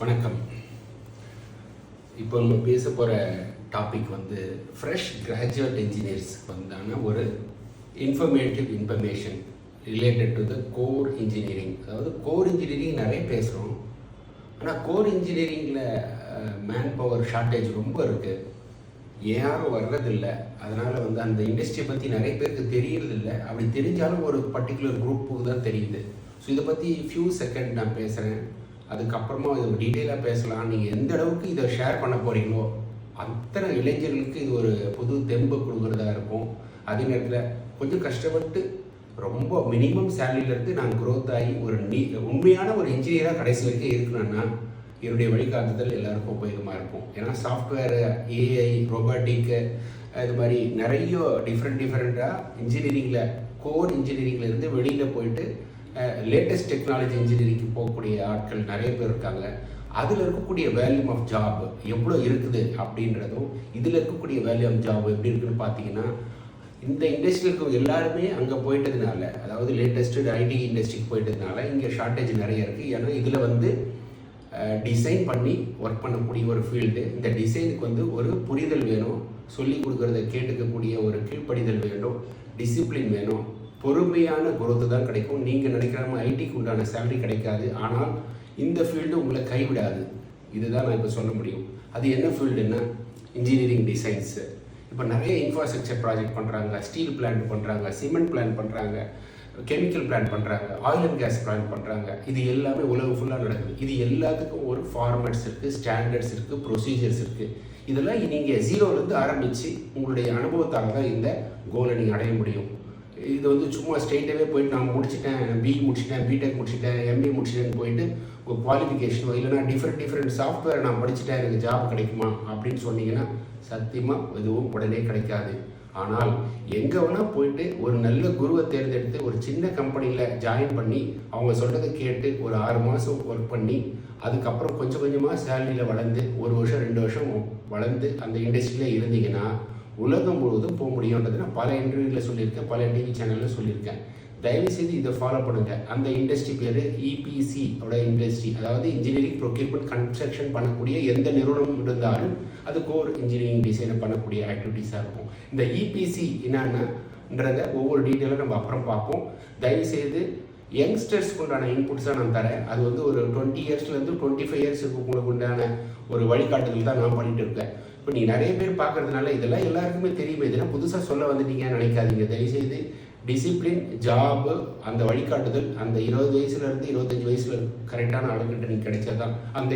வணக்கம். இப்போ நம்ம பேச போகிற டாபிக் ஃப்ரெஷ் கிராஜுவேட் இன்ஜினியர்ஸ்க்கு ஒரு information related to the core engineering. அதாவது கோர் இன்ஜினியரிங் நிறைய பேசுகிறோம், ஆனால் கோர் இன்ஜினியரிங்கில் மேன் பவர் ஷார்ட்டேஜ் ரொம்ப இருக்குது, யாரும் வர்றதில்லை. அதனால் அந்த இண்டஸ்ட்ரியை பற்றி நிறைய பேருக்கு தெரியறதில்லை. அப்படி தெரிஞ்சாலும் ஒரு பர்டிகுலர் குரூப்புக்கு தான் தெரியுது. ஸோ இதை பற்றி ஃபியூ செகண்ட் நான் பேசுகிறேன், அதுக்கப்புறமா இது டீட்டெயிலாக பேசலாம். நீங்கள் எந்த அளவுக்கு இதை ஷேர் பண்ண போகிறீங்களோ அத்தனை இளைஞர்களுக்கு இது ஒரு புது தெம்பு கொடுக்குறதா இருக்கும். அதே நேரத்தில் கொஞ்சம் கஷ்டப்பட்டு ரொம்ப மினிமம் சேலரியிலேருந்து நான் க்ரோத் ஆகி ஒரு உண்மையான ஒரு இன்ஜினியராக கடைசி வரைக்கும் இருக்கணும்னா என்னுடைய வழிகாட்டுதல் எல்லாருக்கும் உபயோகமாக இருக்கும். ஏன்னா சாஃப்ட்வேரு, ஏஐ, ரோபோட்டிக்கு, இது மாதிரி நிறைய டிஃப்ரெண்ட்டாக இன்ஜினியரிங்கில் கோர் இன்ஜினியரிங்லேருந்து வெளியில் போயிட்டு லேட்டஸ்ட் டெக்னாலஜி இன்ஜினியரிங்க்கு போகக்கூடிய ஆட்கள் நிறைய பேர் இருக்காங்க. அதில் இருக்கக்கூடிய வேல்யூம் ஆஃப் ஜாப் எவ்வளோ இருக்குது அப்படின்றதும், இதில் இருக்கக்கூடிய வேல்யூ ஆஃப் ஜாப் எப்படி இருக்குன்னு பார்த்தீங்கன்னா, இந்த இண்டஸ்ட்ரியில் எல்லாருமே அங்கே போயிட்டதுனால, அதாவது லேட்டஸ்ட்டு ஐடி இண்டஸ்ட்ரிக்கு போயிட்டதுனால இங்கே ஷார்ட்டேஜ் நிறைய இருக்குது. ஏன்னா இதில் டிசைன் பண்ணி ஒர்க் பண்ணக்கூடிய ஒரு ஃபீல்டு. இந்த டிசைனுக்கு ஒரு புரிதல் வேணும், சொல்லி கொடுக்குறத கேட்டுக்கக்கூடிய ஒரு கீழ்ப்படிதல் வேணும், டிசிப்ளின் வேணும், பொறுமையான குரோத்து தான் கிடைக்கும். நீங்கள் நினைக்கிற மாதிரி ஐடிக்கு உண்டான சேலரி கிடைக்காது, ஆனால் இந்த ஃபீல்டு உங்களை கைவிடாது. இதுதான் நான் இப்போ சொல்ல முடியும். அது என்ன ஃபீல்டுன்னா இன்ஜினியரிங் டிசைன்ஸு. இப்போ நிறைய இன்ஃப்ராஸ்ட்ரக்சர் ப்ராஜெக்ட் பண்ணுறாங்க, ஸ்டீல் பிளான்ட் பண்ணுறாங்க, சிமெண்ட் பிளான்ட் பண்ணுறாங்க, கெமிக்கல் பிளான்ட் பண்ணுறாங்க, ஆயில் அண்ட் கேஸ் பிளான்ட் பண்ணுறாங்க. இது எல்லாமே உலகம் ஃபுல்லாக நடக்குது. இது எல்லாத்துக்கும் ஒரு ஃபார்மேட்ஸ் இருக்குது, ஸ்டாண்டர்ட்ஸ் இருக்குது, ப்ரொசீஜர்ஸ் இருக்குது. இதெல்லாம் நீங்கள் ஜீரோலேருந்து ஆரம்பித்து உங்களுடைய அனுபவத்தால் தான் இந்த கோலை நீங்கள் அடைய முடியும். இது சும்மா ஸ்ட்ரெயிட்டாகவே போயிட்டு நான் முடிச்சிட்டேன், பிஇ முடிச்சிட்டேன், பிடெக் முடிச்சிட்டேன், எம்ஏ முடிச்சிட்டேன்னு போயிட்டு ஒரு குவாலிஃபிகேஷனோ இல்லைனா டிஃப்ரெண்ட் சாஃப்ட்வேர் நான் படிச்சுட்டேன் எனக்கு ஜாப் கிடைக்குமா அப்படின்னு சொன்னீங்கன்னா சத்தியமாக எதுவும் உடனே கிடைக்காது. ஆனால் எங்கே வேணால் போயிட்டு ஒரு நல்ல குருவை தேர்ந்தெடுத்து ஒரு சின்ன கம்பெனியில் ஜாயின் பண்ணி அவங்க சொல்கிறத கேட்டு ஒரு 6 மாதம் ஒர்க் பண்ணி அதுக்கப்புறம் கொஞ்சம் கொஞ்சமாக சேலரியில் வளர்ந்து 1 வருஷம் 2 வருஷம் வளர்ந்து அந்த இண்டஸ்ட்ரியில் இருந்தீங்கன்னா உலகம் முழுவதும் போக முடியும்ன்றது நான் பல இன்டர்வியூவில் சொல்லியிருக்கேன், பல டிவி சேனலில் சொல்லியிருக்கேன். தயவுசெய்து இதை ஃபாலோ பண்ணுங்கள். அந்த இண்டஸ்ட்ரி பேர் இபிசி இண்டஸ்ட்ரி, அதாவது இன்ஜினியரிங் ப்ரொக்யூர்மெண்ட் கன்ஸ்ட்ரக்ஷன் பண்ணக்கூடிய எந்த நிறுவனம் இருந்தாலும் அது கோர் இன்ஜினியரிங் டிசைனை பண்ணக்கூடிய ஆக்டிவிட்டீஸாக இருக்கும். இந்த இபிசி என்னன்றதை ஒவ்வொரு டீட்டெயிலும் நம்ம அப்புறம் பார்ப்போம். தயவுசெய்து யங்ஸ்டர்ஸ்க்கு உண்டான இன்புட்ஸாக நான் தரேன். அது ஒரு 20 இயர்ஸ்லேருந்து 25 இயர்ஸுக்கு உங்களுக்கு உண்டான ஒரு வழிகாட்டுதல் தான் நான் பண்ணிட்டு இருக்கேன். இப்போ நீங்கள் நிறைய பேர் பார்க்கறதுனால இதெல்லாம் எல்லாருக்குமே தெரியுமே, இதெல்லாம் புதுசாக சொல்ல வந்துட்டீங்கன்னு நினைக்காதீங்க. தயவுசெய்து டிசிப்ளின், ஜாபு, அந்த வழிகாட்டுதல் அந்த 20 வயசுலேருந்து 25 வயசில் கரெக்டான ஆளுங்கிட்ட நீங்கள் கிடைச்சா தான் அந்த